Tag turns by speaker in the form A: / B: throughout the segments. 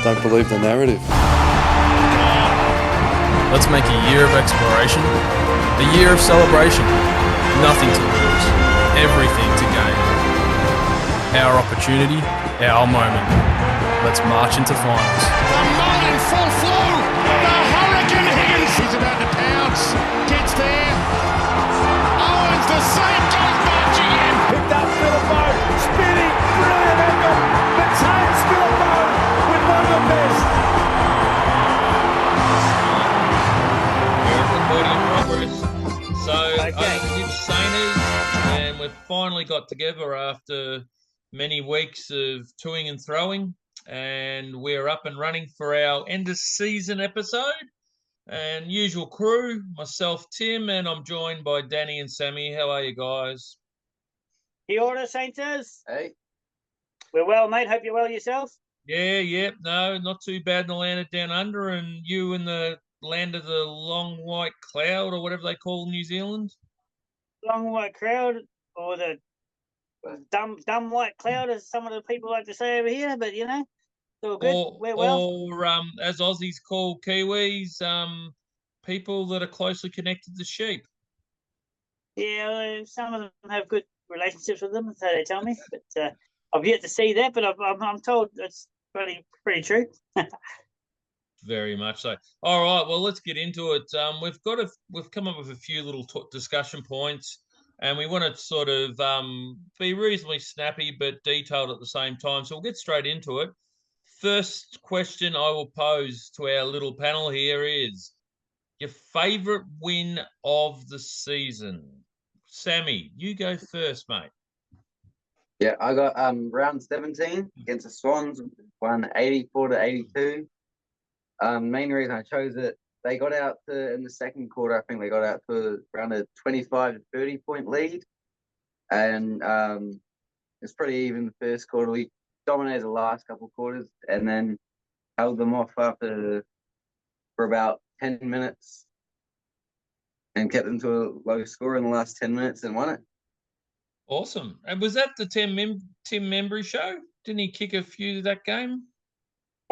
A: don't believe the narrative.
B: Let's make a year of exploration, a year of celebration. Nothing to lose, everything to gain. Our opportunity, our moment. Let's march into finals.
C: The Mull in full flow. The Hurricane Higgins. He's about to pounce. Gets there. Owens, the same goes marching in.
D: Picked up Phillippo, spinning, brilliant angle. Maintains Phillippo with one of the best.
E: We're recording in progress. So, it's Sainers, and we've finally got together after many weeks of toing and throwing, and we're up and running for our end of season episode. And usual crew, myself, Tim, and I'm joined by Danny and Sammy. How are you guys?
F: Kia ora, Sainters.
G: Hey.
F: We're well, mate. Hope you're well yourself.
E: Yeah, no, not too bad in the land of down under, and you in the land of the long white cloud, or whatever they call New Zealand.
F: Long white cloud, or the dumb white cloud, as some of the people like to say over here. But you know, it's all good. We're well.
E: Or as Aussies call Kiwis, people that are closely connected to sheep.
F: Yeah, some of them have good relationships with them, so they tell me. But I've yet to see that. But I'm told it's pretty true.
E: Very much so. All right, well, let's get into it. We've come up with a few little discussion points, and we want to sort of be reasonably snappy but detailed at the same time. So we'll get straight into it. First question I will pose to our little panel here is your favourite win of the season. Sammy, you go first, mate.
G: Yeah, I got round 17 against the Swans, won 84-82. Main reason I chose it, they got out to, in the second quarter, I think they got out to around a 25-30 point lead. And it's pretty even the first quarter. We dominated the last couple of quarters and then held them off for about 10 minutes and kept them to a low score in the last 10 minutes and won it.
E: Awesome. And was that the Tim Membry show? Didn't he kick a few to that game?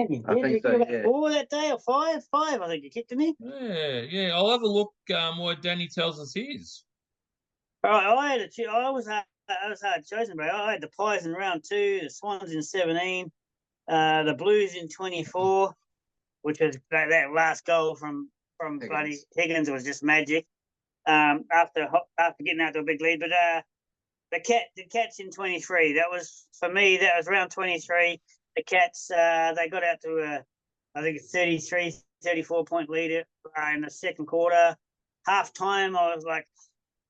F: I
G: think so, yeah.
F: 4 that day, or 5? 5, I think you kicked, didn't he?
E: Yeah. I'll have a look what Danny tells us his.
F: All right, I was hard chosen, bro. I had the Pies in round 2, the Swans in 17, the Blues in 24, which was that last goal from
G: Higgins.
F: bloody Higgins was just magic. After getting out to a big lead, but the Cats in 23. That was, for me, that was round 23. The Cats, they got out to I think a 33, 34 point lead in the second quarter. Half time, I was like,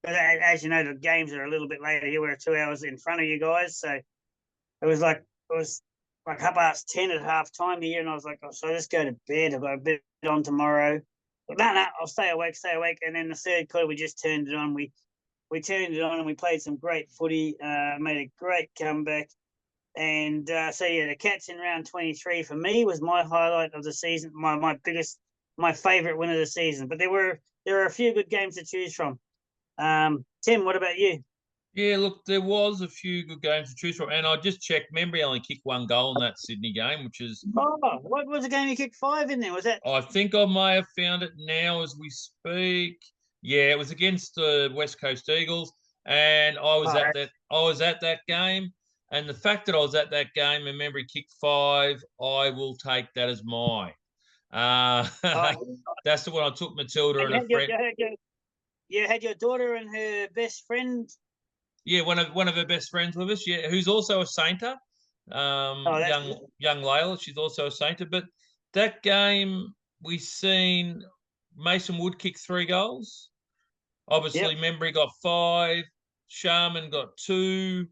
F: as you know, the games are a little bit later here. We're 2 hours in front of you guys, so it was like 10:30 at half time here, and I was like, oh, so let's go to bed. I've got a bit on tomorrow. But no, I'll stay awake. And then the third quarter, we just turned it on. We turned it on and we played some great footy. Made a great comeback. And the Cats in round 23 for me was my highlight of the season, my favourite win of the season. But there were a few good games to choose from. Tim, what about you?
E: Yeah, look, there was a few good games to choose from, and I just checked. Membry only kicked 1 goal in that Sydney game, which is.
F: Oh, what was the game you kicked 5 in there? Was that?
E: I think I may have found it now as we speak. Yeah, it was against the West Coast Eagles, and I was at that game. And the fact that I was at that game and Membry kicked 5, I will take that as mine. That's the one I took Matilda and a friend.
F: You had your daughter and her best friend.
E: Yeah, one of her best friends with us. Yeah, who's also a Sainter. Young Layla, she's also a Sainter. But that game, we seen Mason Wood kick 3 goals. Obviously, Membry got 5. Sharman got 2.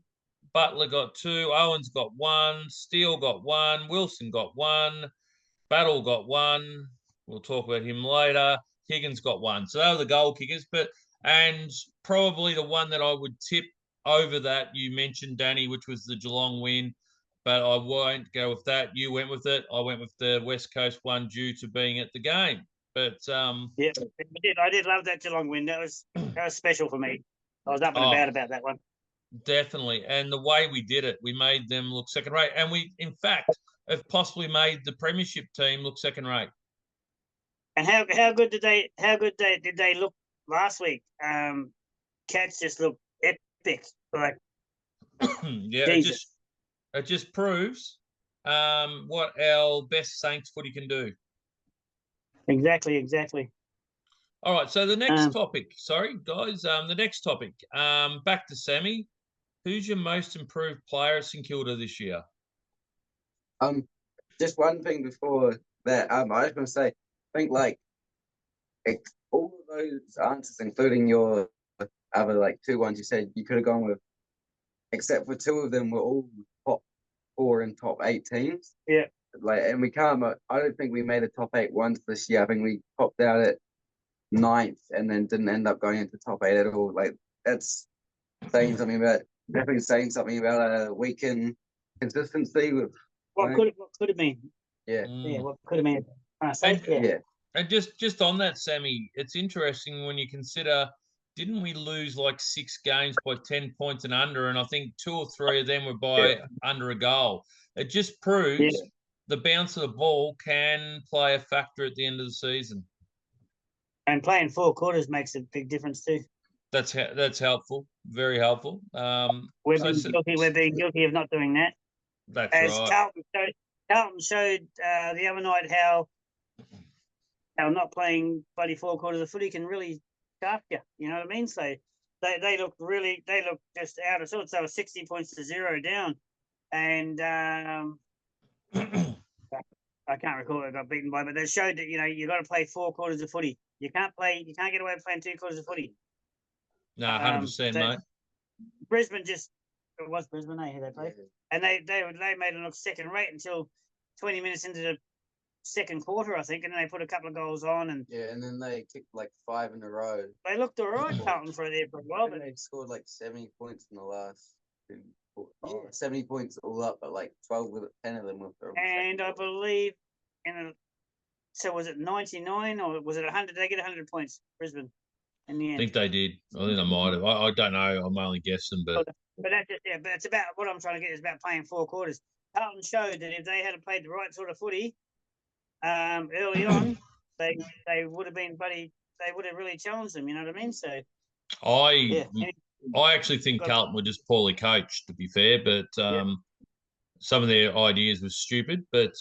E: Butler got 2. Owens got 1. Steele got 1. Wilson got 1. Battle got 1. We'll talk about him later. Higgins got 1. So they were the goal kickers. And probably the one that I would tip over that, you mentioned, Danny, which was the Geelong win. But I won't go with that. You went with it. I went with the West Coast one due to being at the game. But
F: yeah, I did love that Geelong win. That was special for me. I was up and about that one.
E: Definitely. And the way we did it, we made them look second rate. And we, in fact, have possibly made the premiership team look second rate.
F: And how good did they look last week? Cats just look epic. Like
E: Yeah,
F: Jesus.
E: it just proves what our best Saints footy can do.
F: Exactly.
E: All right, so the next topic. Sorry, guys. The next topic. Back to Sammy. Who's your most improved player at St Kilda this year?
G: Just one thing before that. I was going to say, I think like all of those answers, including your other like 2 ones you said you could have gone with, except for 2 of them were all top 4 and top 8 teams.
F: Yeah.
G: Like, and we can't. I don't think we made a top 8 once this year. I think we popped out at 9th and then didn't end up going into top 8 at all. Like, that's saying something about weekend consistency with
F: What could have been?
G: Yeah.
F: Yeah, what could have been?
G: Yeah.
E: And just on that, Sammy, it's interesting when you consider, didn't we lose like 6 games by 10 points and under? And I think 2 or 3 of them were by under a goal. It just proves the bounce of the ball can play a factor at the end of the season.
F: And playing 4 quarters makes a big difference too.
E: That's helpful, very helpful.
F: We're being guilty of not doing that.
E: That's
F: As
E: right.
F: Carlton showed the other night how not playing bloody 4 quarters of footy can really sharp you. You know what I mean? So they look just out of sorts. They were 60 points to 0 down, and I can't recall what I got beaten by, but they showed that you got to play 4 quarters of footy. You can't get away with playing 2 quarters of footy.
E: No, 100%, mate.
F: Brisbane it was Brisbane, who they played, and they made it look second rate until 20 minutes into the second quarter, I think, and then they put a couple of goals on, and
G: and then they kicked like 5 in a row.
F: They looked all right, Carlton, for a while, but
G: they scored like 70 points in the last 2. 70 points all up, but like 10 of them were.
F: And I believe so was it 99 or was it 100? Did they get 100 points, Brisbane, in the end?
E: I think they did. I think they might have. I don't know. I'm only guessing, but
F: that's just but it's about what I'm trying to get is about playing 4 quarters. Carlton showed that if they had played the right sort of footy early on, they would have been they would have really challenged them. You know what I mean? So
E: I actually think Carlton were just poorly coached, to be fair, but some of their ideas were stupid. But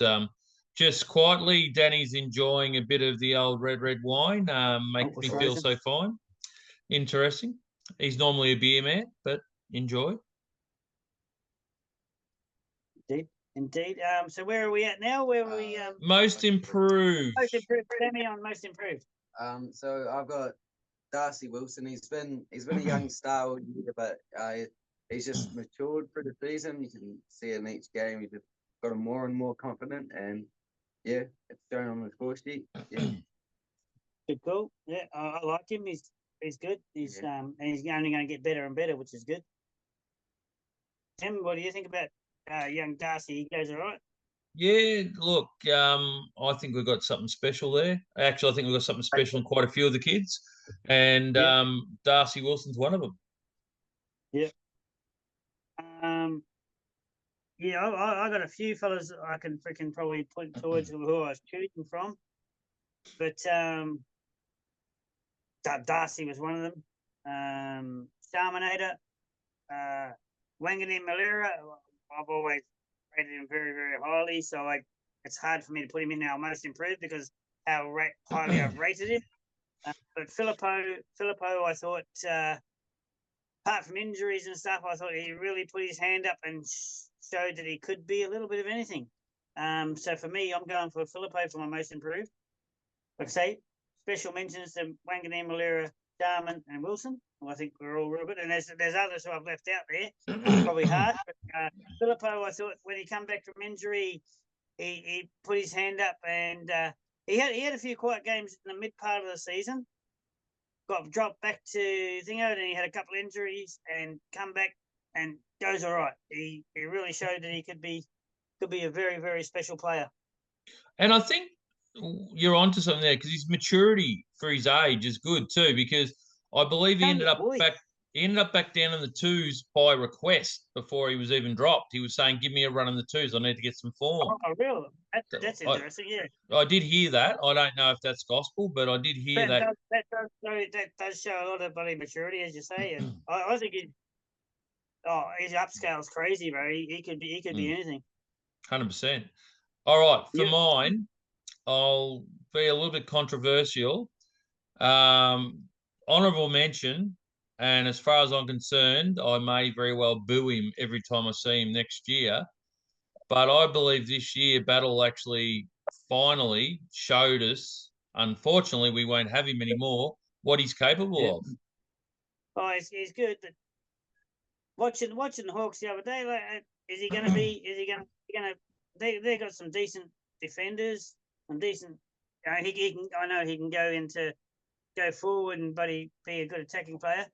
E: just quietly, Danny's enjoying a bit of the old red wine. Makes me feel so fine. Interesting. He's normally a beer man, but enjoy.
F: Indeed. So where are we at now? Where are we?
E: Most improved.
F: Most improved. Sammy on most improved.
G: So I've got Darcy Wilson. He's been a young star all year, but he's just matured through the season. You can see in each game he's just got more and more confident, and it's shown on the score sheet. Yeah.
F: Good call. Yeah, I like him. He's good. He's and he's only going to get better and better, which is good. Tim, what do you think about young Darcy? He goes all right.
E: Yeah, look, I think we've got something special there. Actually, I think we've got something special in quite a few of the kids, and Darcy Wilson's one of them.
F: Yeah. I got a few fellas I can freaking probably put towards who I was choosing from, but Darcy was one of them. Sharmanator, Wanganeen Malera, I've always rated him very, very highly, so it's hard for me to put him in our most improved because how highly I've rated him. But Filippo, I thought, apart from injuries and stuff, I thought he really put his hand up and showed that he could be a little bit of anything. So for me, I'm going for Filippo for my most improved. Like I say, special mentions to Wanganeen Malera, Darman, and Wilson. Well, I think we're all real good. And there's others who I've left out there. Probably hard. But Filippo, I thought when he come back from injury, he put his hand up and he had a few quiet games in the mid part of the season. Got dropped back to Thingo, and he had a couple of injuries and come back and goes all right. He really showed that he could be a very, very special player.
E: And I think you're onto something there because his maturity for his age is good too, because I believe he ended up back he ended up back down in the twos by request before he was even dropped. He was saying, "Give me a run in the twos. I need to get some form."
F: Oh, really? That's
E: I-
F: interesting. Yeah.
E: I did hear that. I don't know if that's gospel, but I did hear that.
F: That does show a lot of body maturity, as you say, and I think his upscale's crazy, bro. He could be anything.
E: 100%. All right, for
F: Yeah.
E: mine, I'll be a little bit controversial. Honourable mention, and as far as I'm concerned, I may very well boo him every time I see him next year. But I believe this year Battle actually finally showed us, unfortunately we won't have him anymore, what he's capable of.
F: Oh, he's good, but watching the Hawks the other day, like, is he going to be? Is he going to? They got some decent defenders, some decent. He can. I know he can go forward and be a good attacking player.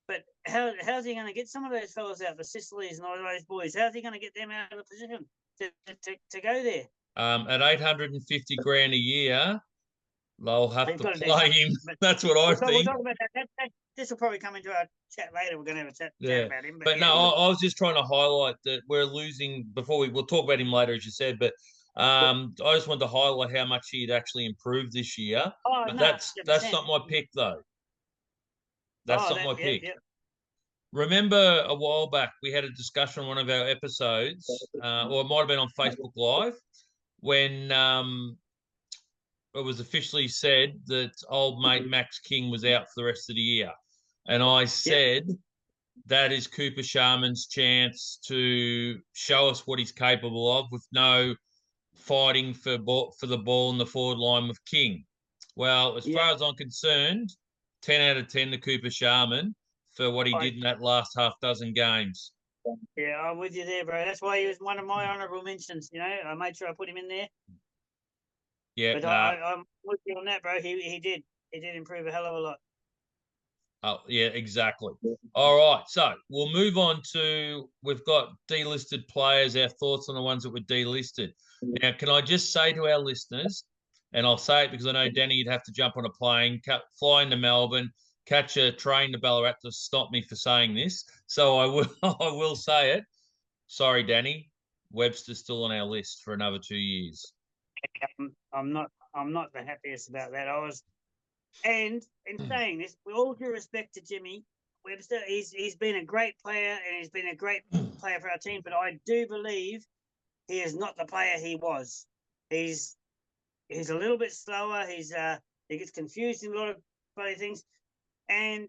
F: But how's he going to get some of those fellas out, the Sicilies and all those boys? How's he going to get them out of the position to go there?
E: At 850 grand a year, they'll have
F: They've
E: to
F: got to do
E: play
F: something,
E: him.
F: but
E: That's what I
F: We'll
E: think.
F: talk about that. This will probably come into our chat later. We're going to have a chat about him.
E: But
F: yeah,
E: no, I was just trying to highlight that we're losing. We'll talk about him later, as you said. But I just wanted to highlight how much he'd actually improved this year.
F: Oh,
E: But
F: no,
E: that's
F: 100%.
E: not my pick, though. That's not my pick.
F: Yeah.
E: Remember a while back we had a discussion on one of our episodes, or it might have been on Facebook Live, when it was officially said that old mate Max King was out for the rest of the year. And I said that is Cooper Sharman's chance to show us what he's capable of with no fighting for the ball in the forward line with King. Well, as far as I'm concerned, 10 out of 10 to Cooper Sharman for what he did in that last half dozen games.
F: Yeah, I'm with you there, bro. That's why he was one of my honourable mentions. You know, I made sure I put him in there.
E: Yeah,
F: but I'm with you on that, bro. He did improve a hell of a lot.
E: Oh, yeah, exactly. All right, so we'll move on to, we've got delisted players, our thoughts on the ones that were delisted. Now, can I just say to our listeners, and I'll say it because I know, Danny, you'd have to jump on a plane, fly into Melbourne, catch a train to Ballarat to stop me for saying this. So I will say it. Sorry, Danny. Webster's still on our list for another 2 years.
F: I'm not the happiest about that. And in saying this, with all due respect to Jimmy Webster, he's been a great player and he's been a great player for our team. But I do believe he is not the player he was. He's a little bit slower. He gets confused in a lot of bloody things. And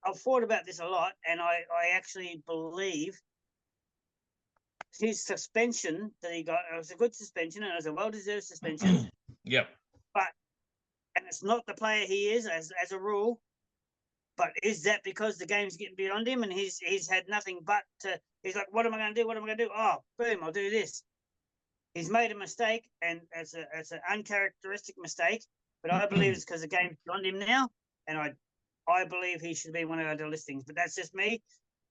F: I've thought about this a lot, and I actually believe his suspension that he got, it was a good suspension, and it was a well-deserved suspension.
E: Yep.
F: And it's not the player he is as a rule. But is that because the game's getting beyond him and he's had nothing but he's like, what am I going to do? What am I going to do? Oh, boom, I'll do this. He's made a mistake, and it's an uncharacteristic mistake. But I believe it's because the game's beyond him now, and I believe he should be one of our listings. But that's just me.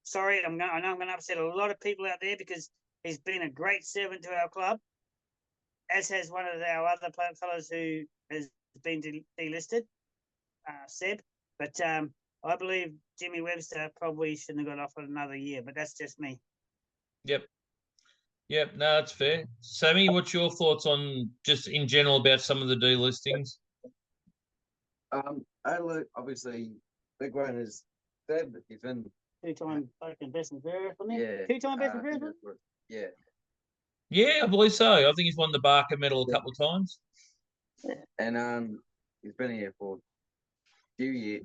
F: Sorry, I know I'm going to upset a lot of people out there because he's been a great servant to our club, as has one of our other fellows who has been delisted, Seb. But I believe Jimmy Webster probably shouldn't have got offered another year, but that's just me.
E: Yep, no, that's fair. Sammy, what's your thoughts on just in general about some of the delistings?
G: I look, obviously, big one is Seb. He's been
F: two-time fucking best and fairest, wasn't he?
G: Yeah.
F: Two-time best and fairest?
G: Yeah.
E: Yeah, I believe so. I think he's won the Barker medal a couple of times.
G: And he's been here for a few years.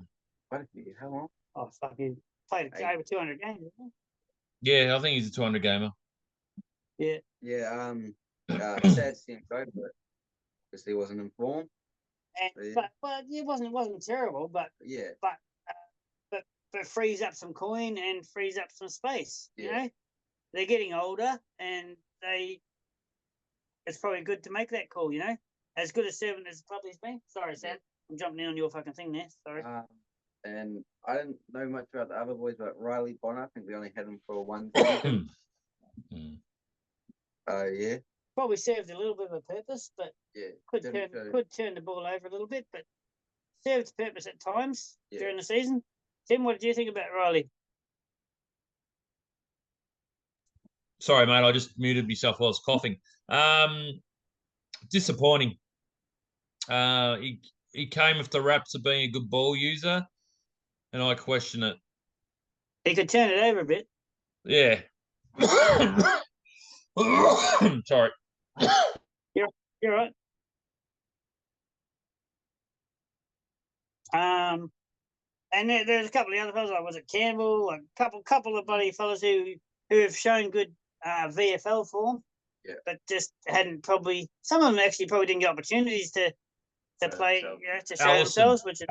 G: Quite a few years. How long?
F: Oh, fuck, he played over 200 games, hasn't
E: Yeah, I think he's a 200 gamer.
F: he?
G: Yeah. Sad to see him go, but obviously he wasn't informed.
F: But it wasn't terrible, but frees up some coin and frees up some space. You know, they're getting older, and it's probably good to make that call. You know, as good a servant as the club has been. Sorry, Sam, I'm jumping in on your fucking thing there. Sorry.
G: And I didn't know much about the other boys, but Riley Bonner, I think we only had him for one season. Yeah.
F: Probably served a little bit of a purpose, but could turn the ball over a little bit, but served a purpose at times during the season. Tim, what did you think about Riley?
E: Sorry, mate, I just muted myself while I was coughing. Disappointing. He came with the raps of being a good ball user, and I question it.
F: He could turn it over a bit.
E: Yeah. Sorry.
F: You're right. And there's a couple of other fellas, like was it Campbell, a couple of bloody fellas who have shown good VFL form, but just hadn't probably. Some of them actually probably didn't get opportunities to play, to show themselves, which is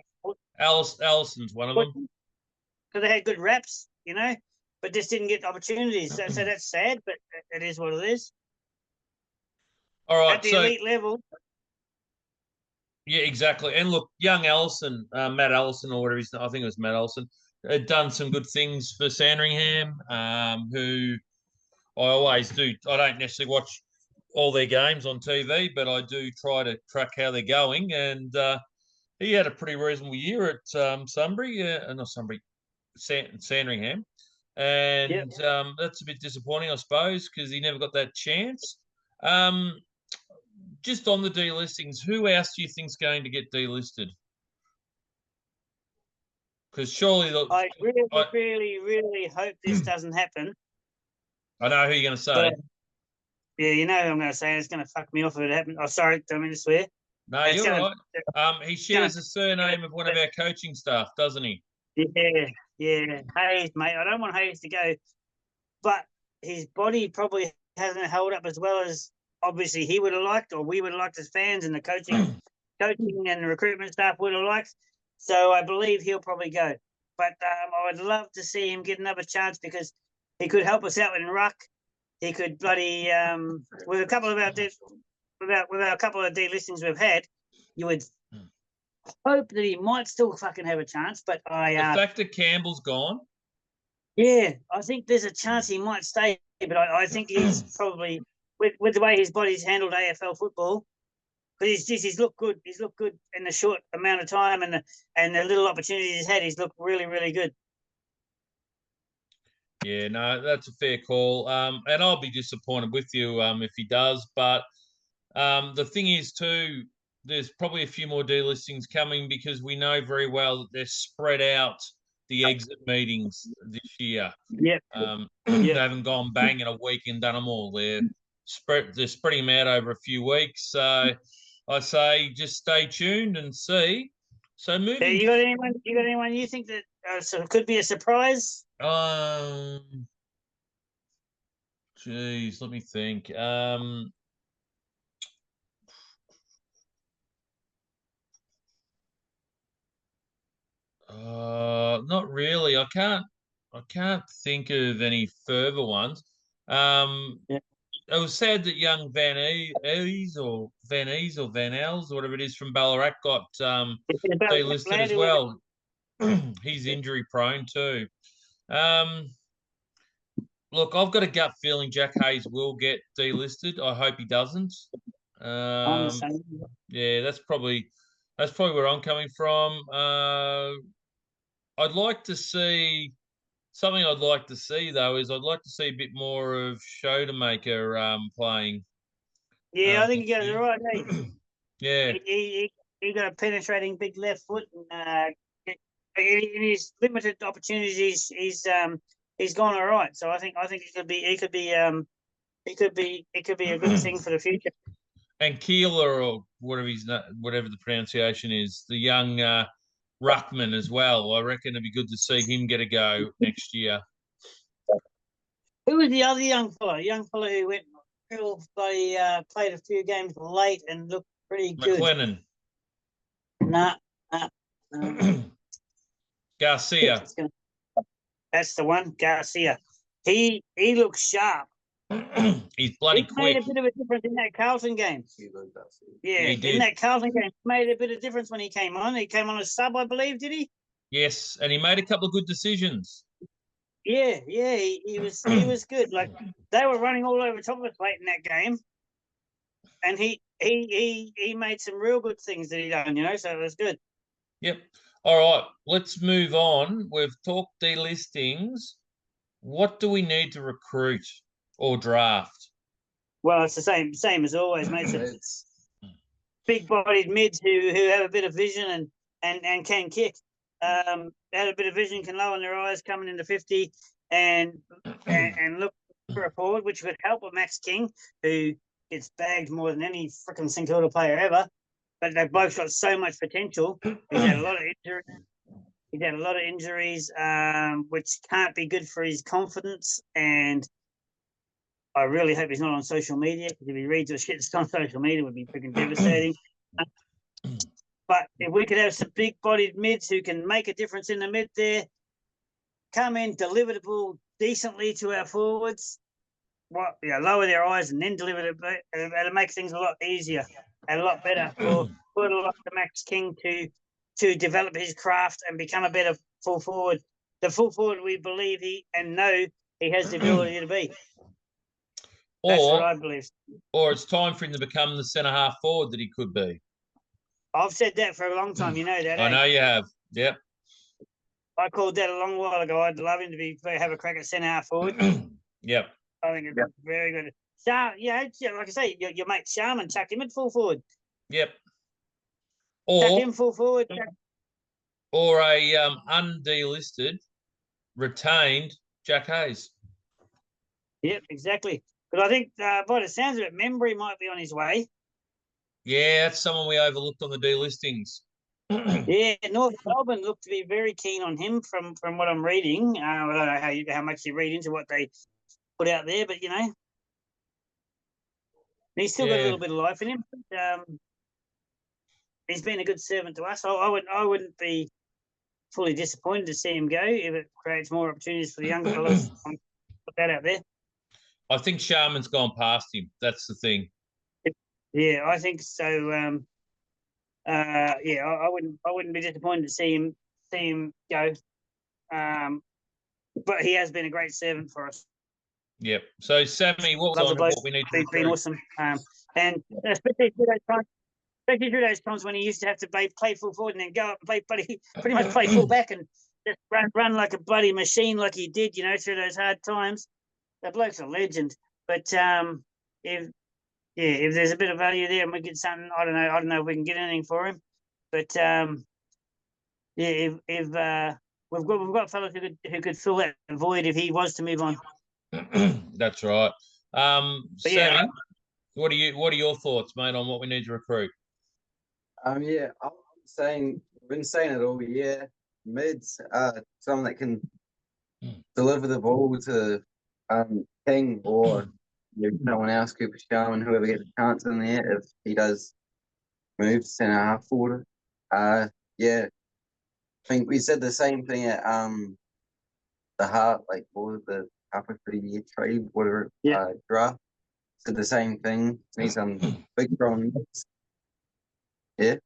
E: Allison's one of them
F: because they had good reps, but just didn't get opportunities. So that's sad, but it is what it is.
E: All right,
F: at the elite level.
E: Yeah, exactly. And look, young Allison, Matt Allison or whatever I think it was Matt Allison, had done some good things for Sandringham, who I always do. I don't necessarily watch all their games on TV, but I do try to track how they're going. And he had a pretty reasonable year at Sandringham. And that's a bit disappointing, I suppose, because he never got that chance. Just on the delistings, who else do you think is going to get delisted? Because surely
F: I really hope this doesn't happen.
E: I know who you're going to say.
F: But, yeah, you know who I'm going to say. It's going to fuck me off if it happens. Oh, sorry, don't mean to swear.
E: No, you're right. He shares the surname of one of our coaching staff, doesn't he?
F: Yeah. Hayes, mate. I don't want Hayes to go, but his body probably hasn't held up as well as obviously he would have liked, or we would have liked as fans, and the coaching and the recruitment staff would have liked. So I believe he'll probably go. But I would love to see him get another chance because he could help us out in ruck. He could bloody with a couple of our couple of delistings we've had, you would hope that he might still fucking have a chance. But
E: the fact that Campbell's gone.
F: Yeah, I think there's a chance he might stay, but I think he's probably with the way his body's handled AFL football, because he's looked good. He's looked good in the short amount of time and the little opportunities he's had. He's looked really, really good.
E: Yeah, no, that's a fair call. And I'll be disappointed with you if he does. But the thing is too, there's probably a few more delistings coming because we know very well that they're spread out the exit meetings this year.
F: Yeah.
E: They haven't gone bang in a week and done them all. They're spreading them out over a few weeks. So I say just stay tuned and see. So moving.
F: You got anyone you think that could be a surprise?
E: Geez, let me think. Not really. I can't think of any further ones. It was sad that young Van Ees or Van Els or whatever it is from Ballarat got delisted as well. He's injury prone too. Look, I've got a gut feeling Jack Hayes will get delisted. I hope he doesn't. Yeah, that's probably where I'm coming from. I'd like to see something. I'd like to see though is I'd like to see a bit more of Schoenmaker playing.
F: Yeah, I think he goes all right. Eh?
E: Yeah,
F: he got a penetrating big left foot, and in his limited opportunities, he's gone all right. So I think it could be a good thing for the future.
E: And Keeler or whatever the pronunciation is, the young ruckman as well. I reckon it'd be good to see him get a go next year.
F: Who was the other young fellow? Young fellow who went played a few games late and looked pretty good.
E: McLennan.
F: Nah.
E: Garcia.
F: That's the one, Garcia. He looks sharp.
E: He's bloody
F: quick.
E: Made
F: a bit of a difference in that Carlton game. Yeah, he did. In that Carlton game, made a bit of difference when he came on. He came on a sub, I believe, did he?
E: Yes, and he made a couple of good decisions.
F: Yeah, he was good. Like they were running all over top of us late in that game, and he made some real good things that he done. So it was good.
E: Yep. All right, let's move on. We've talked delistings. What do we need to recruit or draft?
F: Well, it's the same as always, mate.
G: It's
F: Big-bodied mids who have a bit of vision and can kick. Had a bit of vision, can lower their eyes coming into 50 and look for a forward, which would help with Max King, who gets bagged more than any freaking St Kilda player ever. But they've both got so much potential. He's had a lot of injuries. Which can't be good for his confidence. And I really hope he's not on social media, because if he reads or shit that's on social media, it would be freaking devastating. But if we could have some big-bodied mids who can make a difference in the mid there, come in, deliver the ball decently to our forwards, lower their eyes and then deliver it, it'll make things a lot easier and a lot better for Max King to develop his craft and become a better full forward. The full forward we believe he has the ability to be. That's what I believe.
E: Or it's time for him to become the centre half forward that he could be.
F: I've said that for a long time, you know that.
E: I know you have. Yep.
F: I called that a long while ago. I'd love him to have a crack at centre half forward.
E: Yep.
F: I think it's very good. Like I say, your mate Sharman, chuck him at full forward.
E: Yep.
F: Chuck him full forward.
E: Or a undelisted, retained Jack Hayes.
F: Yep, exactly. Because I think by the sounds of it, Membry might be on his way.
E: Yeah, that's someone we overlooked on the delistings.
F: Yeah, North Melbourne looked to be very keen on him from what I'm reading. I don't know how much you read into what they put out there, but he's still got a little bit of life in him. But, he's been a good servant to us. I wouldn't be fully disappointed to see him go if it creates more opportunities for the young fellas. Put that out there.
E: I think Sharman's gone past him. That's the thing.
F: Yeah, I think so. I wouldn't be disappointed to see him go. But he has been a great servant for us.
E: Yep. So Sammy, what we need to
F: He's been awesome. And especially through those times when he used to have to play full forward and then go up and pretty much play full back and just run like a bloody machine like he did, through those hard times. That bloke's a legend. But if there's a bit of value there and we get something, I don't know if we can get anything for him. But if we've got fellas who could fill that void if he was to move on.
E: That's right. Sammy, what are your thoughts, mate, on what we need to recruit?
G: I'm saying, I've been saying it all year. Mids, someone that can deliver the ball to King or someone else, Cooper Sharman, whoever gets a chance in there if he does move to centre half forward. I think we said the same thing at the halfway through the year trade, whatever draft. Said the same thing. Need some big strong mids. Yeah.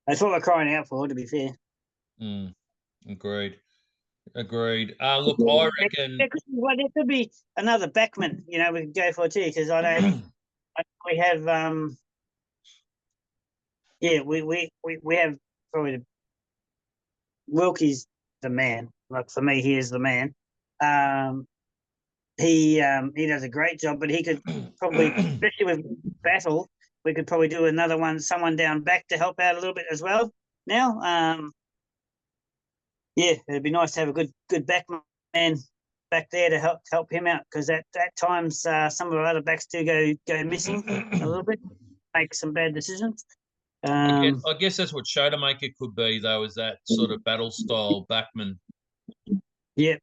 F: That's what we're crying out for, to be fair.
E: Agreed. Look, I reckon
F: there could be another backman, we could go for too, because I know we have we have probably Wilkie's the man. Like for me, he is the man. He does a great job, but he could probably, especially with Battle, we could probably do another one, someone down back to help out a little bit as well. Now, it'd be nice to have a good back man back there to help him out, because at times some of our other backs do go missing a little bit, make some bad decisions.
E: I guess that's what Shodemaker could be, though, is that sort of battle style backman.
F: Yeah.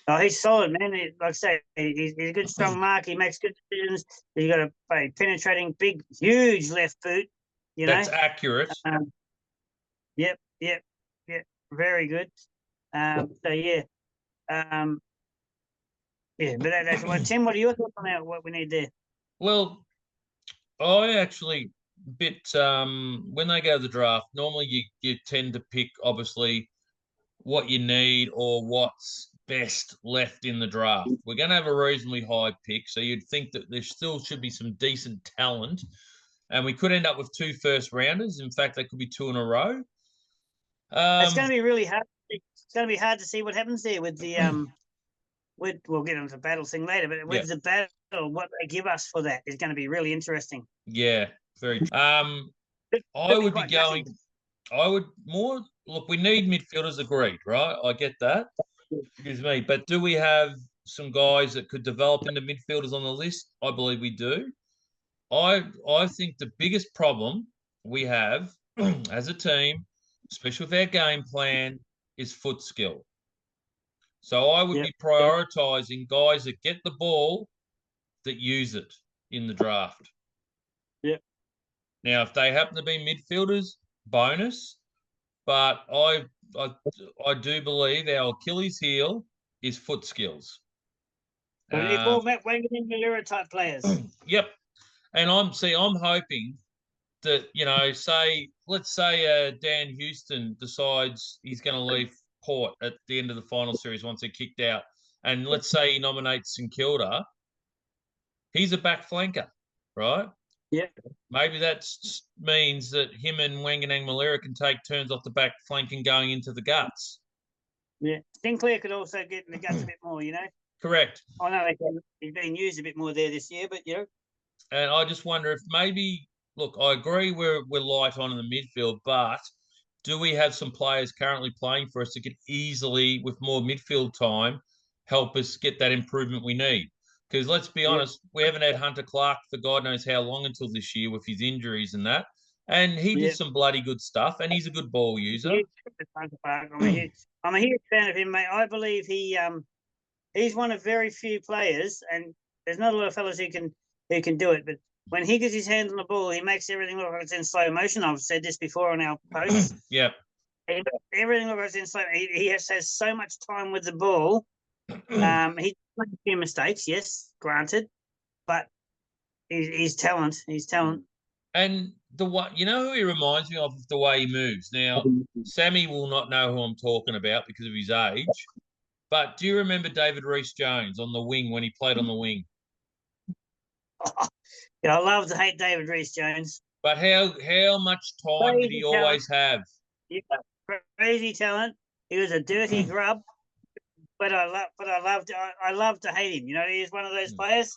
F: Oh, he's solid, man. Like I say, he's a good, strong mark. He makes good decisions. He's got a penetrating, big, huge left boot.
E: That's accurate.
F: Yep. Very good. But that's what. Tim, what are your thoughts on what we need there?
E: Well, I actually when they go to the draft, normally you tend to pick obviously what you need or what's best left in the draft. We're going to have a reasonably high pick, so you'd think that there still should be some decent talent, and we could end up with 2 first rounders. In fact, they could be 2 in a row.
F: It's going to be really hard. It's going to be hard to see what happens there with the we'll get into the battle thing later, but with the battle, what they give us for that is going to be really interesting.
E: Yeah, very. I
F: Could
E: would be
F: quite
E: going.
F: gutting.
E: I would more look. We need midfielders, agreed, right? I get that. Excuse me, but do we have some guys that could develop into midfielders on the list? I believe we do. I think the biggest problem we have as a team, especially with our game plan, is foot skill. So I would be prioritising guys that get the ball, that use it in the draft.
F: Yep.
E: Now, if they happen to be midfielders, bonus. But I do believe our Achilles heel is foot skills.
F: More Matt Wangan Malera type players.
E: Yep. And I'm hoping that, let's say Dan Houston decides he's going to leave Port at the end of the final series once they're kicked out. And let's say he nominates St Kilda. He's a back flanker, right?
F: Yeah.
E: Maybe that means that him and Wanganang Malera can take turns off the back flank and going into the guts.
F: Yeah. Sinclair could also get in the guts a bit more,
E: Correct.
F: I know he's been used a bit more there this year, but
E: And I just wonder if maybe, look, I agree we're light on in the midfield, but do we have some players currently playing for us that could easily, with more midfield time, help us get that improvement we need? Because let's be honest, we haven't had Hunter Clark for God knows how long until this year with his injuries and that. And he did some bloody good stuff, and he's a good ball user.
F: I'm a huge fan of him, mate. I believe he's one of very few players, and there's not a lot of fellas who can do it. But when he gets his hands on the ball, he makes everything look like it's in slow motion. I've said this before on our posts.
E: Yep.
F: Everything looks like it's in slow. He has so much time with the ball. He's made a few mistakes, yes, granted, but he's talent. He's talent.
E: And who he reminds me of the way he moves. Now, Sammy will not know who I'm talking about because of his age. But do you remember David Rees-Jones on the wing when he played on the wing?
F: I love to hate David Rees-Jones.
E: But how much time did he always have?
F: Yeah, crazy talent. He was a dirty grub, but I love to hate him. He's one of those players.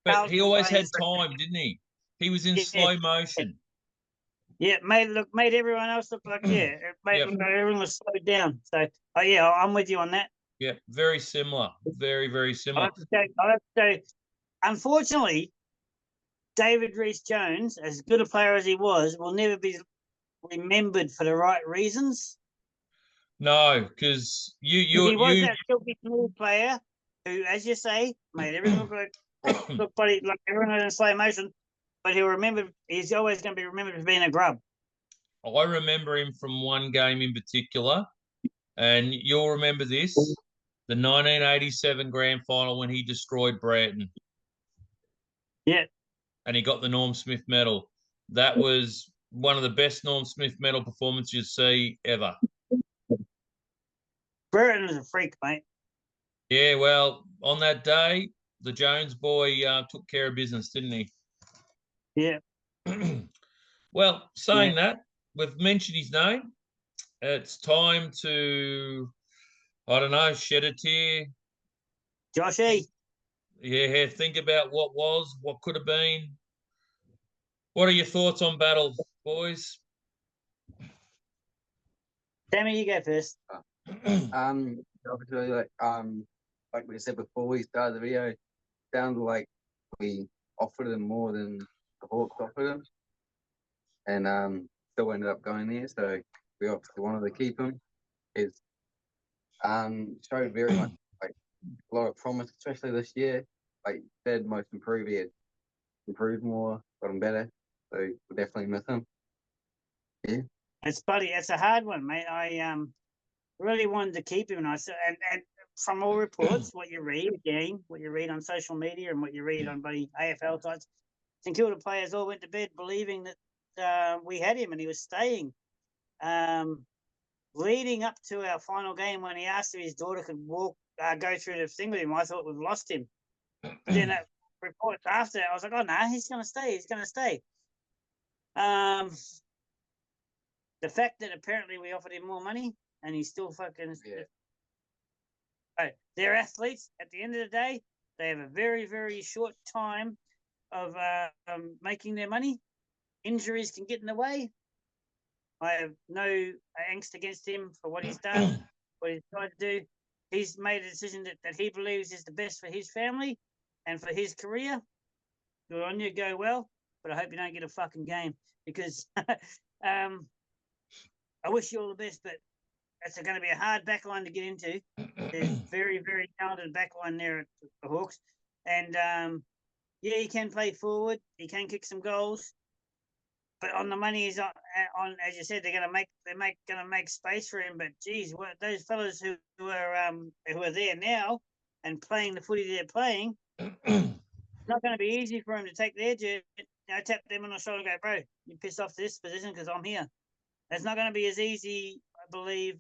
E: But he always had time, didn't he? He was in slow motion.
F: Yeah, made everyone else look like everyone was slowed down. So I'm with you on that.
E: Yeah, very similar. Very, very similar.
F: I have to say, unfortunately, David Rees-Jones, as good a player as he was, will never be remembered for the right reasons.
E: No, because he
F: was that filthy small player who, as you say, made everyone look like everyone was in slow motion. But he's always going to be remembered as being a grub.
E: I remember him from one game in particular, and you'll remember this, the 1987 grand final when he destroyed Bratton.
F: Yeah.
E: And he got the Norm Smith medal. That was one of the best Norm Smith medal performances you see ever.
F: Bratton is a freak, mate.
E: Yeah, well, on that day, the Jones boy took care of business, didn't he?
F: Yeah.
E: Well, saying that, we've mentioned his name. It's time to, I don't know, shed a tear.
F: Joshy.
E: Yeah, think about what was, what could have been. What are your thoughts on battle, boys?
F: Sammy, you go first.
G: Obviously, like we said before we started the video, it sounds like we offered them more than the Hawks offered them, and still ended up going there. So we obviously wanted to keep him. He's showed very much a lot of promise, especially this year. Like you said, most improved. He had improved more, gotten better. So we definitely miss him. Yeah.
F: It's a hard one, mate. I really wanted to keep him, and and from all reports, what you read on social media, and what you read on bloody AFL sites, St Kilda players all went to bed believing that we had him and he was staying. Leading up to our final game, when he asked if his daughter could go through the thing with him, I thought we've lost him. But then reports after that, I was like, oh no, he's going to stay. He's going to stay. the fact that apparently we offered him more money and he's still fucking.
G: Yeah.
F: Oh, they're athletes. At the end of the day, they have a very, very short time of making their money. Injuries can get in the way. I have no angst against him for what he's done, what he's tried to do. He's made a decision that he believes is the best for his family and for his career. Good on you, go well. But I hope you don't get a fucking game because I wish you all the best, but it's going to be a hard backline to get into. There's very, very talented backline there at the Hawks. And yeah, he can play forward. He can kick some goals. But on the money is on, as you said, they're going to make space for him. But geez, what those fellas who are there now and playing the footy they're playing, it's not going to be easy for him to take their jersey, tap them on the shoulder and go, bro, you pissed off this position because I'm here. It's not going to be as easy, I believe.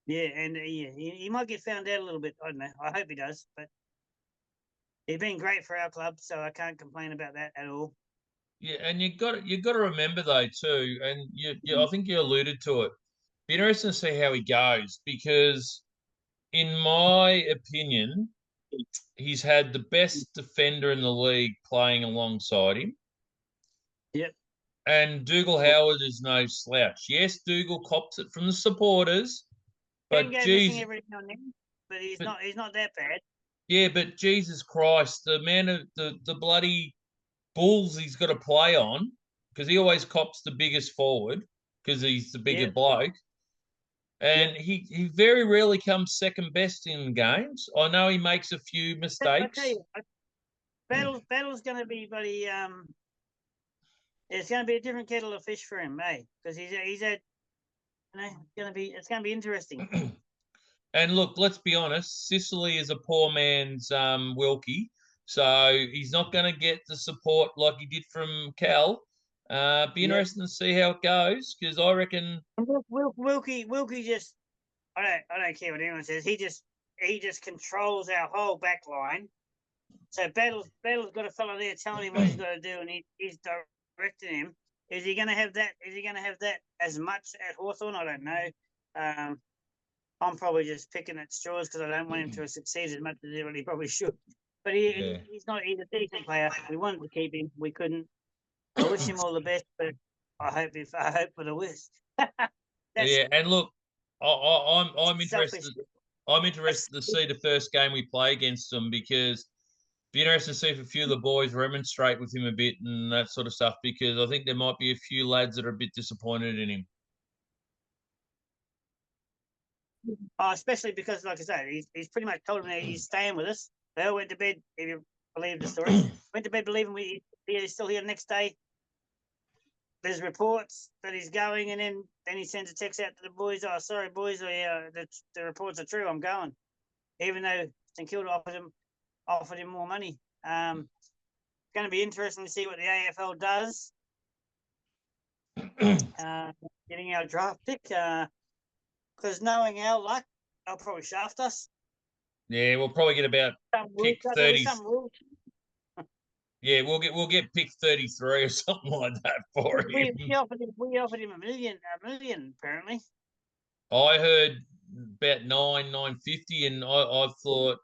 F: Yeah, and he might get found out a little bit. I don't know. I hope he does, but he's been great for our club, so I can't complain about that at all.
E: Yeah, and you got to remember though too, and I think you alluded to it. Be interesting to see how he goes because, in my opinion, he's had the best defender in the league playing alongside him.
F: Yep.
E: And Dougal Howard is no slouch. Yes, Dougal cops it from the supporters, but
F: missing every now and then, but he's not that bad.
E: Yeah, but Jesus Christ, the man of the bloody Bulls he's got to play on because he always cops the biggest forward because he's the bigger bloke. And he very rarely comes second best in games. I know he makes a few mistakes.
F: I tell you, Battle's going to be, buddy. It's going to be a different kettle of fish for him, eh? Because he's had, it's going to be interesting.
E: And look, let's be honest. Sicily is a poor man's Wilkie, so he's not going to get the support like he did from Cal. Be interesting to see how it goes because I reckon
F: Wilkie just I don't care what anyone says. He just controls our whole back line. So Battle's got a fella there telling him what he's got to do, and he's directing him. Is he going to have that? Is he going to have that as much at Hawthorn? I don't know. I'm probably just picking at straws because I don't want him to succeed as much as he probably should. But he's not. He's a decent player. We wanted to keep him. We couldn't. I wish him all the best, but I hope for the worst.
E: and look, I'm interested. I'm interested to see the first game we play against them because be interested to see if a few of the boys remonstrate with him a bit and that sort of stuff because I think there might be a few lads that are a bit disappointed in him.
F: Especially because, like I said, he's pretty much told them that he's staying with us. They all went to bed, if you believe the story. Went to bed believing he's still here the next day. There's reports that he's going, and then he sends a text out to the boys. Oh, sorry, boys, the reports are true. I'm going, even though St Kilda offered him more money. It's going to be interesting to see what the AFL does. Getting our draft pick, because knowing our luck, they'll probably shaft us.
E: Yeah, we'll probably get about pick 30. Yeah, we'll get pick 33 or something like that for him.
F: We offered him a million apparently.
E: I heard about 950, and I thought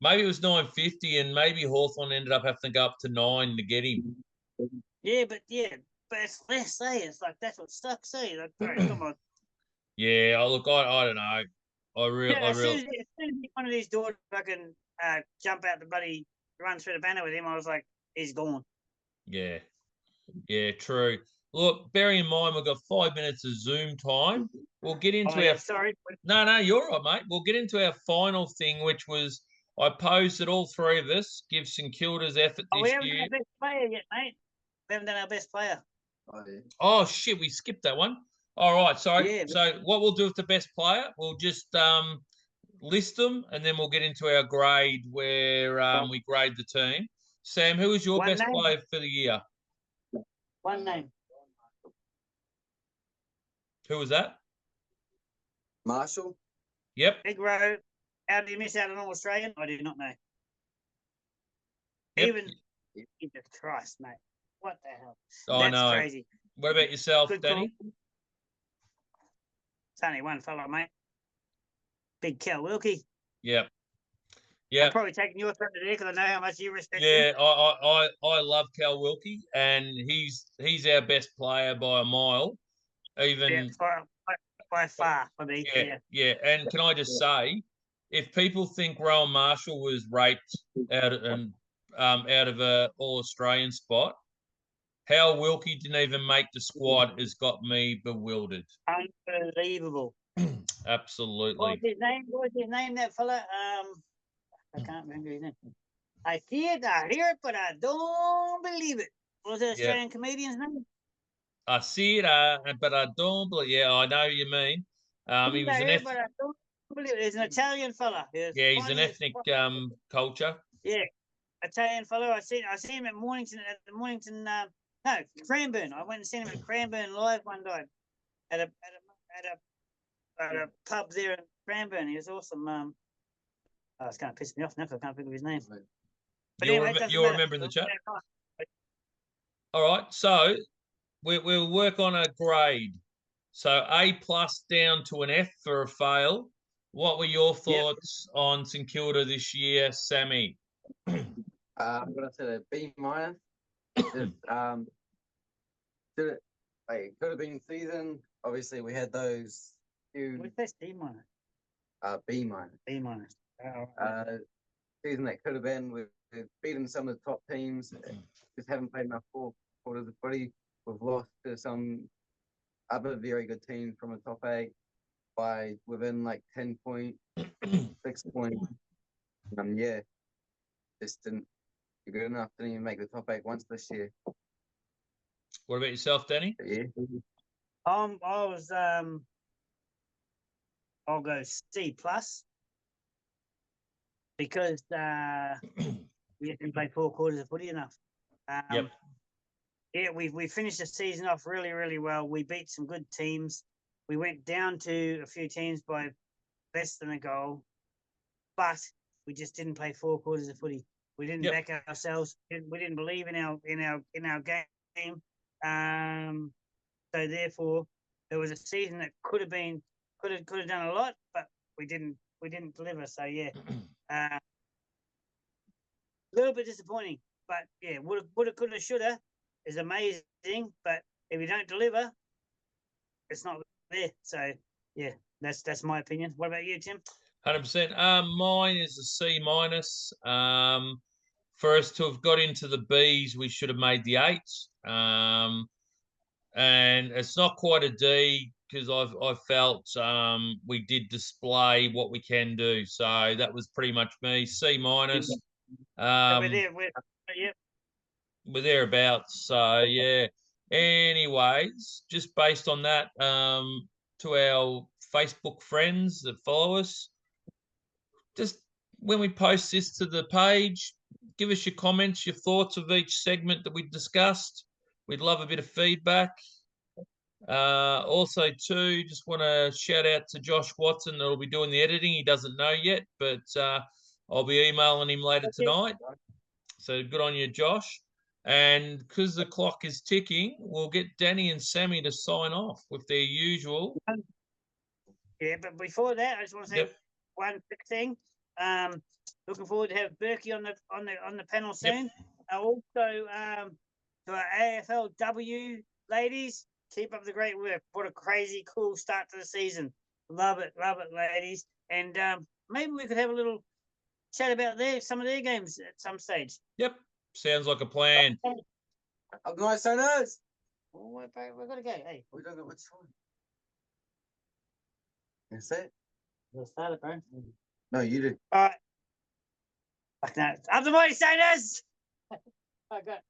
E: maybe it was 950, and maybe Hawthorn ended up having to go up to 9 to get him.
F: Yeah, but it's less. It's like that's what sucks. Like, come on.
E: Yeah, look, I don't know.
F: As soon as one of these daughters fucking jump out the bloody run through the banner with him, I was like, he's gone.
E: Yeah, true. Look, bearing in mind we've got 5 minutes of Zoom time, we'll get into our.
F: Sorry.
E: No, you're right, mate. We'll get into our final thing, which was I posed that all three of us give St Kilda's effort this year.
F: We haven't done our best player yet, mate. We haven't done our best player.
E: Oh shit, we skipped that one. All right, sorry.
F: Yeah,
E: so what we'll do with the best player, we'll just list them, and then we'll get into our grade where we grade the team. Sam, who was your best player for the year?
F: One name.
E: Who was that?
G: Marshall.
E: Yep.
F: Big Row. How did you miss out on All Australian? I did not know.
E: Yep.
F: Even Jesus Christ, mate. What the hell?
E: I
F: That's
E: know.
F: crazy.
E: What about yourself,
F: Good
E: Danny?
F: call. It's only one fella, mate. Big Cal Wilkie.
E: Yep.
F: I'm
E: Yep.
F: probably taking your thunder there because I know how much you respect
E: Yeah,
F: him.
E: I love Cal Wilkie, and he's our best player by a mile. Even
F: Yeah, by far for me.
E: yeah. And can I just say, if people think Rowan Marshall was raped out of a All Australian spot, how Wilkie didn't even make the squad has got me bewildered.
F: Unbelievable.
E: Absolutely.
F: What was his name? That fella. I can't remember his name. I see it, I hear it, but I don't believe it. What was the Australian comedian's name?
E: I see it, but I don't believe. Yeah, I know what you mean. He was
F: I
E: an
F: hear it, but I don't believe it. He's an Italian fella.
E: he's an ethnic culture.
F: Yeah, Italian fellow. I seen him at Mornington no, Cranbourne. I went and seen him at Cranbourne live one time at a pub there in Cranbourne. He was awesome. Oh, it's going to piss me off now because I can't think of his name. But
E: You'll,
F: anyway, it doesn't
E: you'll
F: matter.
E: remember in the chat. All right, so we'll work on a grade. So A+ down to an F for a fail. What were your thoughts on St Kilda this year, Sammy?
G: I'm gonna say a B minus. It could have been season. Obviously, we had those few
F: What's that? D minus.
G: B minus.
F: B minus.
G: Season that could have been. We've beaten some of the top teams. Just haven't played enough quarters of footy. We've lost to some other very good teams from the top 8 by within like 10 points, 6 points. Yeah, just didn't be good enough. Didn't even make the top 8 once this year.
E: What about yourself, Danny?
G: But yeah.
F: I'll go C+ because we didn't play 4 quarters of footy enough.
E: Yep.
F: Yeah, we finished the season off really, really well. We beat some good teams. We went down to a few teams by less than a goal, but we just didn't play 4 quarters of footy. We didn't back ourselves. We didn't believe in our game. So therefore, there was a season that could have done a lot, but we didn't deliver. So yeah, a little bit disappointing. But yeah, woulda, coulda, shoulda is amazing. But if you don't deliver, it's not there. So yeah, that's my opinion. What about you, Tim?
E: 100%. Mine is a C-. For us to have got into the Bs, we should have made the 8. And it's not quite a D because I felt we did display what we can do. So that was pretty much me. C-. We're thereabouts. So yeah. Anyways, just based on that, to our Facebook friends that follow us, just when we post this to the page, give us your comments, your thoughts of each segment that we discussed. We'd love a bit of feedback. Also, too, just want to shout out to Josh Watson that'll be doing the editing. He doesn't know yet, but I'll be emailing him later tonight. So good on you, Josh. And because the clock is ticking, we'll get Danny and Sammy to sign off with their usual.
F: Yeah, but before that, I just want to say one quick thing. Looking forward to have Berkey on the panel soon. Also, to our AFLW ladies, keep up the great work. What a crazy cool start to the season. Love it, ladies. And maybe we could have a little chat about some of their games at some stage.
E: Yep, sounds like a plan.
G: I'm going to say those.
F: Oh, we're gonna go. Hey,
G: We don't know which one. That's it.
F: we'll start it, bro.
G: No, you do.
F: All right. Fuck that. Up the mighty Saints! I got.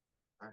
G: All right.